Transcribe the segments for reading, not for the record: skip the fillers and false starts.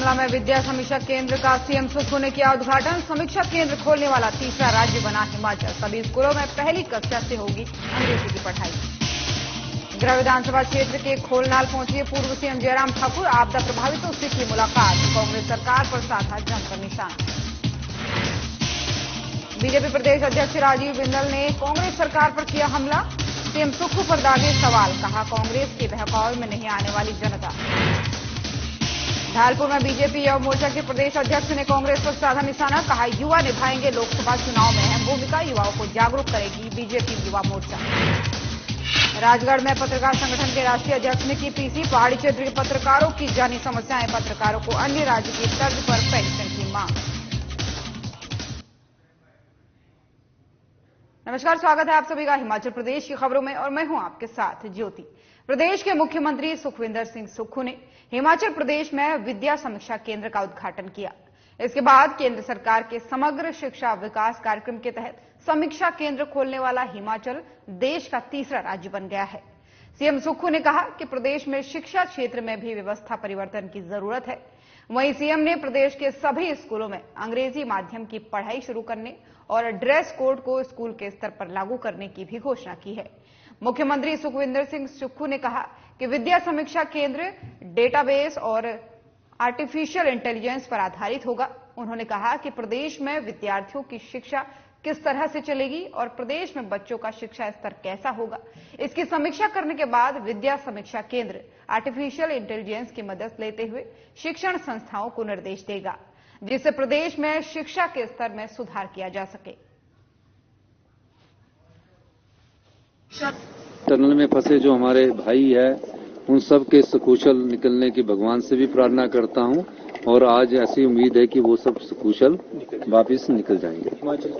शिमला में विद्या समीक्षा केंद्र का सीएम सुक्खू ने किया उद्घाटन। समीक्षा केंद्र खोलने वाला तीसरा राज्य बना हिमाचल। सभी स्कूलों में पहली कक्षा से होगी अंग्रेजी की पढ़ाई। गृह विधानसभा क्षेत्र के खोलनाल पहुंचे पूर्व सीएम जयराम ठाकुर। आपदा प्रभावितों से की मुलाकात। कांग्रेस सरकार पर साधा जमकर निशाना। बीजेपी प्रदेश अध्यक्ष राजीव बिंदल ने कांग्रेस सरकार पर किया हमला। सीएम सुक्खू पर दागे सवाल। कहा, कांग्रेस के बहकावे में नहीं आने वाली जनता। ढालपुर में बीजेपी युवा मोर्चा के प्रदेश अध्यक्ष ने कांग्रेस पर साधा निशाना। कहा, युवा निभाएंगे लोकसभा चुनाव में अहम भूमिका। युवाओं को जागरूक करेगी बीजेपी युवा मोर्चा। राजगढ़ में पत्रकार संगठन के राष्ट्रीय अध्यक्ष ने की पीसी। पहाड़ी क्षेत्र के पत्रकारों की जानी समस्याएं। पत्रकारों को अन्य राज्य की तर्ज पर पेंशन की मांग। नमस्कार, स्वागत है आप सभी का हिमाचल प्रदेश की खबरों में और मैं हूं आपके साथ ज्योति। प्रदेश के मुख्यमंत्री सुखविंदर सिंह सुक्खू ने हिमाचल प्रदेश में विद्या समीक्षा केंद्र का उद्घाटन किया। इसके बाद केंद्र सरकार के समग्र शिक्षा विकास कार्यक्रम के तहत समीक्षा केंद्र खोलने वाला हिमाचल देश का तीसरा राज्य बन गया है। सीएम सुक्खू ने कहा कि प्रदेश में शिक्षा क्षेत्र में भी व्यवस्था परिवर्तन की जरूरत है। वहीं सीएम ने प्रदेश के सभी स्कूलों में अंग्रेजी माध्यम की पढ़ाई शुरू करने और ड्रेस कोड को स्कूल के स्तर पर लागू करने की भी घोषणा की है। मुख्यमंत्री सुखविंदर सिंह सुक्खू ने कहा कि विद्या समीक्षा केंद्र डेटाबेस और आर्टिफिशियल इंटेलिजेंस पर आधारित होगा। उन्होंने कहा कि प्रदेश में विद्यार्थियों की शिक्षा किस तरह से चलेगी और प्रदेश में बच्चों का शिक्षा स्तर कैसा होगा, इसकी समीक्षा करने के बाद विद्या समीक्षा केंद्र आर्टिफिशियल इंटेलिजेंस की मदद लेते हुए शिक्षण संस्थाओं को निर्देश देगा, जिससे प्रदेश में शिक्षा के स्तर में सुधार किया जा सके। टनल में फंसे जो हमारे भाई है उन सब के सकुशल निकलने की भगवान से भी प्रार्थना करता हूं और आज ऐसी उम्मीद है कि वो सब सकुशल वापस निकल जाएंगे। हिमाचल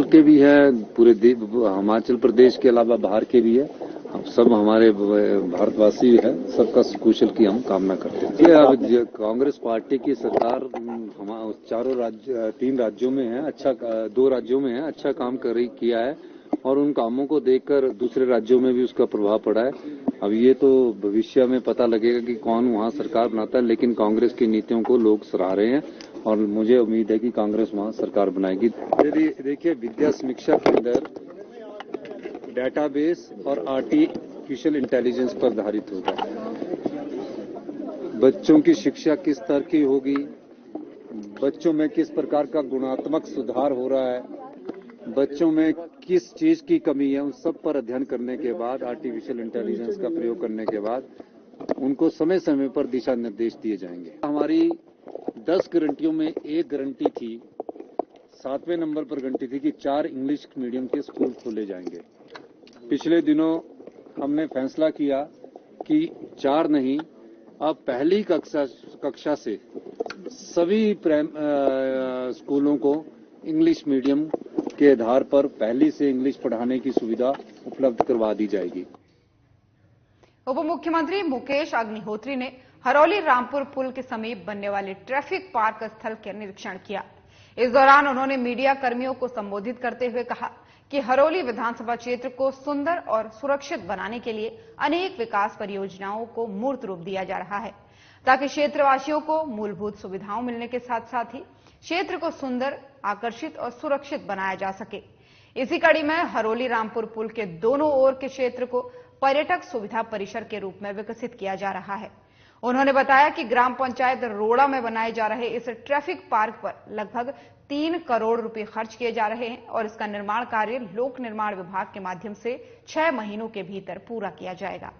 के भी है, पूरे हिमाचल प्रदेश के अलावा बाहर के भी है। सब हमारे भारतवासी है, सबका सकुशल की हम कामना करते हैं। ये अब कांग्रेस पार्टी की सरकार तीन राज्यों में है, दो राज्यों में है, अच्छा काम किया है और उन कामों को देखकर दूसरे राज्यों में भी उसका प्रभाव पड़ा है। अब ये तो भविष्य में पता लगेगा कि कौन वहां सरकार बनाता है, लेकिन कांग्रेस की नीतियों को लोग सराह रहे हैं और मुझे उम्मीद है कि कांग्रेस वहां सरकार बनाएगी। देखिए, विद्या समीक्षा केंद्र डेटाबेस और आर्टिफिशियल इंटेलिजेंस पर आधारित होगा। बच्चों की शिक्षा किस स्तर की होगी, बच्चों में किस प्रकार का गुणात्मक सुधार हो रहा है, बच्चों में किस चीज की कमी है, उन सब पर अध्ययन करने के बाद, आर्टिफिशियल इंटेलिजेंस का प्रयोग करने के बाद उनको समय समय पर दिशा निर्देश दिए जाएंगे। हमारी 10 गारंटियों में एक गारंटी थी, 7वें नंबर पर गारंटी थी कि 4 इंग्लिश मीडियम के स्कूल खोले जाएंगे। पिछले दिनों हमने फैसला किया कि 4 नहीं, अब पहली कक्षा से सभी स्कूलों को इंग्लिश मीडियम के आधार पर पहली से इंग्लिश पढ़ाने की सुविधा उपलब्ध करवा दी जाएगी। उप मुख्यमंत्री मुकेश अग्निहोत्री ने हरोली रामपुर पुल के समीप बनने वाले ट्रैफिक पार्क स्थल का निरीक्षण किया। इस दौरान उन्होंने मीडिया कर्मियों को संबोधित करते हुए कहा कि हरोली विधानसभा क्षेत्र को सुंदर और सुरक्षित बनाने के लिए अनेक विकास परियोजनाओं को मूर्त रूप दिया जा रहा है, ताकि क्षेत्रवासियों को मूलभूत सुविधाओं मिलने के साथ साथ ही क्षेत्र को सुंदर, आकर्षित और सुरक्षित बनाया जा सके। इसी कड़ी में हरोली रामपुर पुल के दोनों ओर के क्षेत्र को पर्यटक सुविधा परिसर के रूप में विकसित किया जा रहा है। उन्होंने बताया कि ग्राम पंचायत रोड़ा में बनाए जा रहे इस ट्रैफिक पार्क पर लगभग 3 करोड़ रुपए खर्च किए जा रहे हैं और इसका निर्माण कार्य लोक निर्माण विभाग के माध्यम से 6 महीनों के भीतर पूरा किया जाएगा।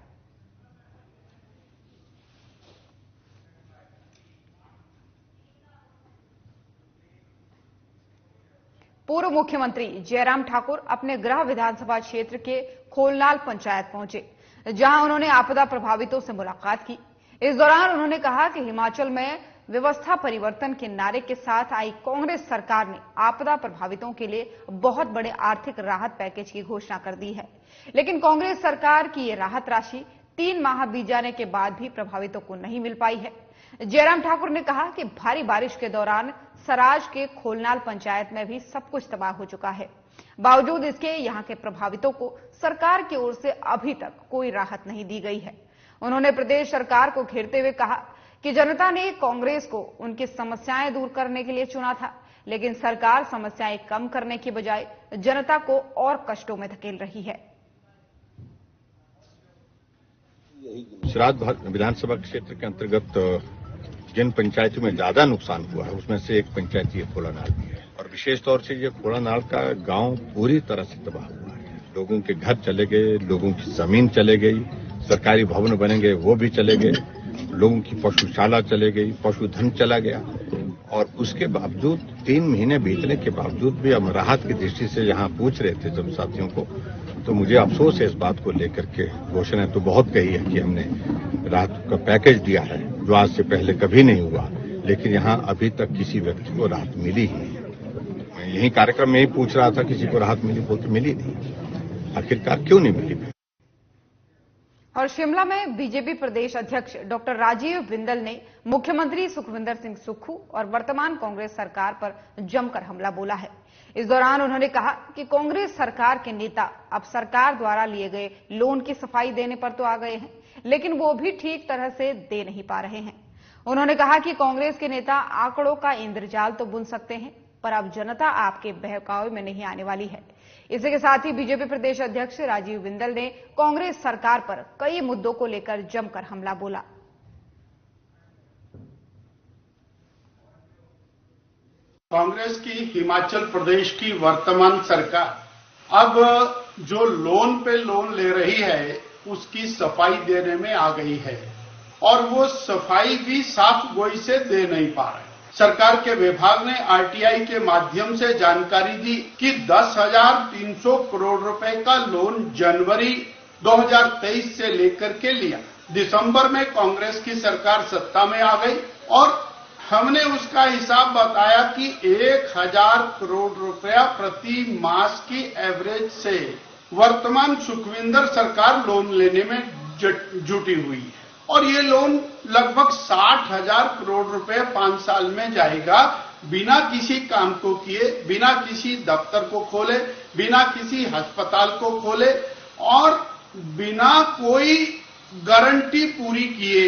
पूर्व मुख्यमंत्री जयराम ठाकुर अपने गृह विधानसभा क्षेत्र के खोलनाल पंचायत पहुंचे, जहां उन्होंने आपदा प्रभावितों से मुलाकात की। इस दौरान उन्होंने कहा कि हिमाचल में व्यवस्था परिवर्तन के नारे के साथ आई कांग्रेस सरकार ने आपदा प्रभावितों के लिए बहुत बड़े आर्थिक राहत पैकेज की घोषणा कर दी है, लेकिन कांग्रेस सरकार की ये राहत राशि 3 माह बीत जाने के बाद भी प्रभावितों को नहीं मिल पाई है। जयराम ठाकुर ने कहा कि भारी बारिश के दौरान सराज के खोलनाल पंचायत में भी सब कुछ तबाह हो चुका है। बावजूद इसके यहां के प्रभावितों को सरकार की ओर से अभी तक कोई राहत नहीं दी गई है। उन्होंने प्रदेश सरकार को घेरते हुए कहा कि जनता ने कांग्रेस को उनकी समस्याएं दूर करने के लिए चुना था, लेकिन सरकार समस्याएं कम करने की बजाय जनता को और कष्टों में धकेल रही है। सिराज विधानसभा क्षेत्र के अंतर्गत जिन पंचायतों में ज्यादा नुकसान हुआ है उसमें से एक पंचायत ये खोड़ानाल भी है, और विशेष तौर से ये खोड़ानाल का गांव पूरी तरह से तबाह हुआ है। लोगों के घर चले गए, लोगों की जमीन चले गई, सरकारी भवन बनेंगे वो भी चले गए, लोगों की पशुशाला चले गई, पशुधन चला गया। और उसके बावजूद 3 महीने बीतने के बावजूद भी हम राहत की दृष्टि से यहाँ पूछ रहे थे जब साथियों को, तो मुझे अफसोस है इस बात को लेकर के। घोषणा तो बहुत कही है कि हमने राहत का पैकेज दिया है जो आज से पहले कभी नहीं हुआ, लेकिन यहाँ अभी तक किसी व्यक्ति को राहत मिली ही नहीं। मैं यही कार्यक्रम में ही पूछ रहा था किसी को राहत मिली, बोलते मिली नहीं। आखिरकार क्यों नहीं मिली? और शिमला में बीजेपी प्रदेश अध्यक्ष डॉक्टर राजीव बिंदल ने मुख्यमंत्री सुखविंदर सिंह सुक्खू और वर्तमान कांग्रेस सरकार पर जमकर हमला बोला है। इस दौरान उन्होंने कहा कि कांग्रेस सरकार के नेता अब सरकार द्वारा लिए गए लोन की सफाई देने पर तो आ गए हैं, लेकिन वो भी ठीक तरह से दे नहीं पा रहे हैं। उन्होंने कहा कि कांग्रेस के नेता आंकड़ों का इंद्रजाल तो बुन सकते हैं, पर अब जनता आपके बहकावे में नहीं आने वाली है। इसी के साथ ही बीजेपी प्रदेश अध्यक्ष राजीव बिंदल ने कांग्रेस सरकार पर कई मुद्दों को लेकर जमकर हमला बोला। कांग्रेस की हिमाचल प्रदेश की वर्तमान सरकार अब जो लोन पे लोन ले रही है उसकी सफाई देने में आ गई है, और वो सफाई भी साफ गोई से दे नहीं पा रहे। सरकार के विभाग ने आरटीआई के माध्यम से जानकारी दी कि 10,300 करोड़ रुपए का लोन जनवरी 2023 से लेकर के लिया। दिसंबर में कांग्रेस की सरकार सत्ता में आ गई और हमने उसका हिसाब बताया कि 1,000 करोड़ रुपया प्रति मास की एवरेज से वर्तमान सुखविंदर सरकार लोन लेने में जुटी हुई है, और ये लोन लगभग 60,000 करोड़ रुपए 5 साल में जाएगा, बिना किसी काम को किए, बिना किसी दफ्तर को खोले, बिना किसी अस्पताल को खोले और बिना कोई गारंटी पूरी किए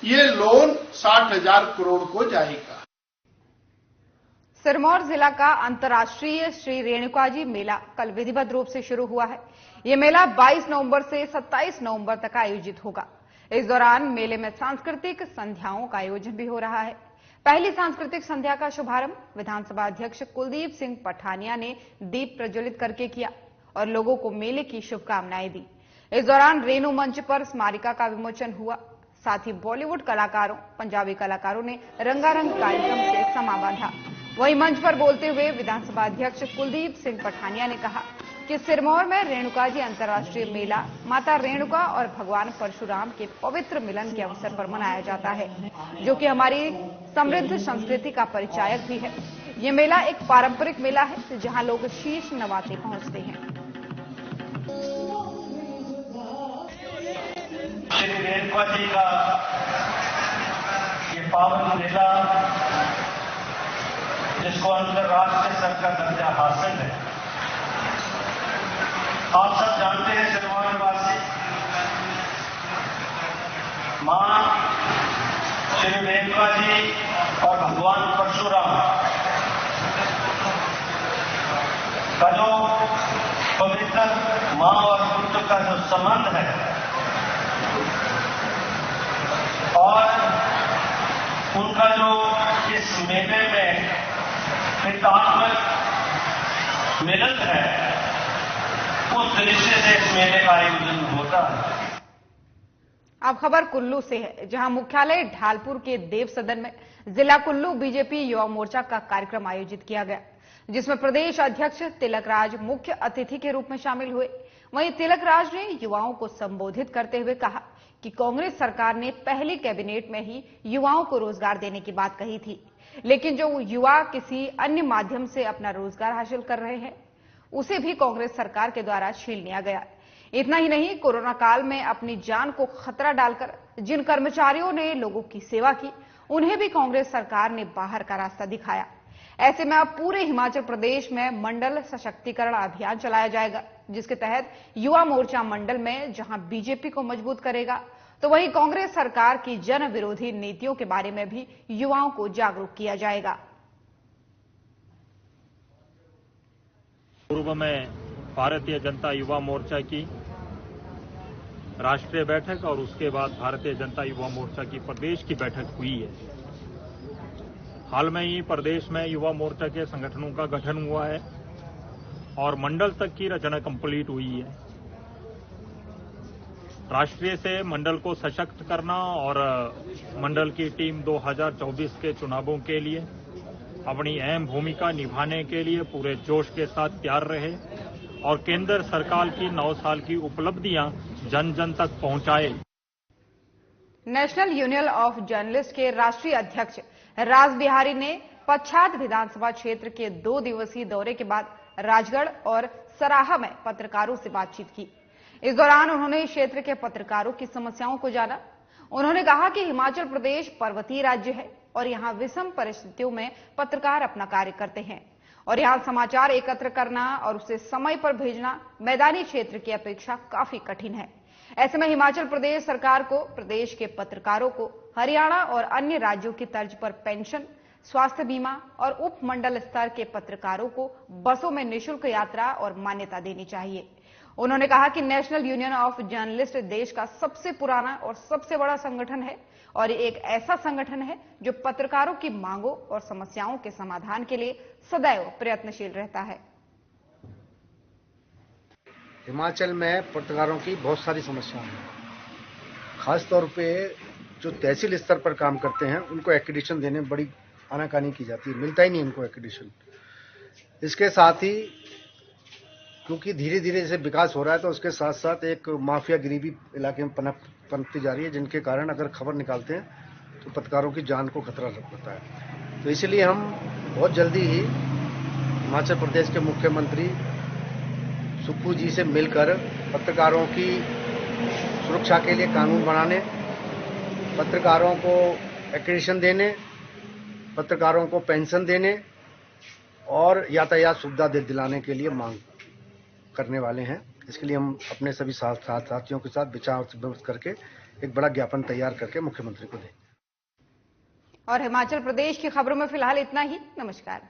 ये लोन 60,000 करोड़ को जाएगा। सिरमौर जिला का अंतर्राष्ट्रीय श्री रेणुकाजी मेला कल विधिवत रूप से शुरू हुआ है। ये मेला 22 नवंबर से 27 नवंबर तक आयोजित होगा। इस दौरान मेले में सांस्कृतिक संध्याओं का आयोजन भी हो रहा है। पहली सांस्कृतिक संध्या का शुभारंभ विधानसभा अध्यक्ष कुलदीप सिंह पठानिया ने दीप प्रज्वलित करके किया और लोगों को मेले की शुभकामनाएं दी। इस दौरान रेणु मंच पर स्मारिका का विमोचन हुआ। साथ ही बॉलीवुड कलाकारों, पंजाबी कलाकारों ने रंगारंग कार्यक्रम से समा बांधा। वहीं मंच पर बोलते हुए विधानसभा अध्यक्ष कुलदीप सिंह पठानिया ने कहा कि सिरमौर में रेणुकाजी अंतर्राष्ट्रीय मेला माता रेणुका और भगवान परशुराम के पवित्र मिलन के अवसर पर मनाया जाता है, जो कि हमारी समृद्ध संस्कृति का परिचायक भी है। ये मेला एक पारंपरिक मेला है जहां लोग शीश नवाते पहुंचते हैं। श्री रेणुका जी का ये पावन मेला, जिसको अंतर्राष्ट्रीय स्तर का दर्जा हासिल है, आप सब जानते हैं सिरमौर निवासी मां श्री रेणुका जी और भगवान परशुराम का जो पवित्र मां और पुत्र का जो संबंध है और उनका जो इस मेले में पितात्मक मिलन है, उस दृष्टि से इस मेले का आयोजन होता है। अब खबर कुल्लू से है, जहां मुख्यालय ढालपुर के देव सदन में जिला कुल्लू बीजेपी युवा मोर्चा का कार्यक्रम आयोजित किया गया, जिसमें प्रदेश अध्यक्ष तिलक राज मुख्य अतिथि के रूप में शामिल हुए। वहीं तिलक राज ने युवाओं को संबोधित करते हुए कहा कि कांग्रेस सरकार ने पहली कैबिनेट में ही युवाओं को रोजगार देने की बात कही थी, लेकिन जो युवा किसी अन्य माध्यम से अपना रोजगार हासिल कर रहे हैं उसे भी कांग्रेस सरकार के द्वारा छीन लिया गया। इतना ही नहीं, कोरोना काल में अपनी जान को खतरा डालकर जिन कर्मचारियों ने लोगों की सेवा की, उन्हें भी कांग्रेस सरकार ने बाहर का रास्ता दिखाया। ऐसे में अब पूरे हिमाचल प्रदेश में मंडल सशक्तिकरण अभियान चलाया जाएगा, जिसके तहत युवा मोर्चा मंडल में जहां बीजेपी को मजबूत करेगा, तो वहीं कांग्रेस सरकार की जन विरोधी नीतियों के बारे में भी युवाओं को जागरूक किया जाएगा। पूर्व में भारतीय जनता युवा मोर्चा की राष्ट्रीय बैठक और उसके बाद भारतीय जनता युवा मोर्चा की प्रदेश की बैठक हुई है। हाल में ही प्रदेश में युवा मोर्चा के संगठनों का गठन हुआ है और मंडल तक की रचना कंप्लीट हुई है। राष्ट्रीय से मंडल को सशक्त करना और मंडल की टीम 2024 के चुनावों के लिए अपनी अहम भूमिका निभाने के लिए पूरे जोश के साथ तैयार रहे और केंद्र सरकार की 9 साल की उपलब्धियां जन जन तक पहुंचाए। नेशनल यूनियन ऑफ जर्नलिस्ट के राष्ट्रीय अध्यक्ष राज बिहारी ने पच्छाद विधानसभा क्षेत्र के 2 दिवसीय दौरे के बाद राजगढ़ और सराहा में पत्रकारों से बातचीत की। इस दौरान उन्होंने क्षेत्र के पत्रकारों की समस्याओं को जाना। उन्होंने कहा कि हिमाचल प्रदेश पर्वतीय राज्य है और यहां विषम परिस्थितियों में पत्रकार अपना कार्य करते हैं और यहां समाचार एकत्र करना और उसे समय पर भेजना मैदानी क्षेत्र की अपेक्षा काफी कठिन है। ऐसे में हिमाचल प्रदेश सरकार को प्रदेश के पत्रकारों को हरियाणा और अन्य राज्यों की तर्ज पर पेंशन, स्वास्थ्य बीमा और उपमंडल स्तर के पत्रकारों को बसों में निःशुल्क यात्रा और मान्यता देनी चाहिए। उन्होंने कहा कि नेशनल यूनियन ऑफ जर्नलिस्ट देश का सबसे पुराना और सबसे बड़ा संगठन है और एक ऐसा संगठन है जो पत्रकारों की मांगों और समस्याओं के समाधान के लिए सदैव प्रयत्नशील रहता है। हिमाचल में पत्रकारों की बहुत सारी समस्याएं हैं। खासतौर पे जो तहसील स्तर पर काम करते हैं उनको एक्रेडिटेशन देने में बड़ी आनाकानी की जाती है, मिलता ही नहीं इनको एक्रेडिटेशन। इसके साथ ही क्योंकि धीरे धीरे जैसे विकास हो रहा है तो उसके साथ साथ एक माफियागिरी भी इलाके में पनपती जा रही है, जिनके कारण अगर खबर निकालते हैं तो पत्रकारों की जान को खतरा रहता है। तो इसलिए हम बहुत जल्दी ही हिमाचल प्रदेश के मुख्यमंत्री सुक्खू जी से मिलकर पत्रकारों की सुरक्षा के लिए कानून बनाने, पत्रकारों को एक्रेडिटेशन देने, पत्रकारों को पेंशन देने और यातायात सुविधा दिलाने के लिए मांग करने वाले हैं। इसके लिए हम अपने सभी साथियों के साथ विचार विमर्श करके एक बड़ा ज्ञापन तैयार करके मुख्यमंत्री को देंगे। और हिमाचल प्रदेश की खबरों में फिलहाल इतना ही। नमस्कार।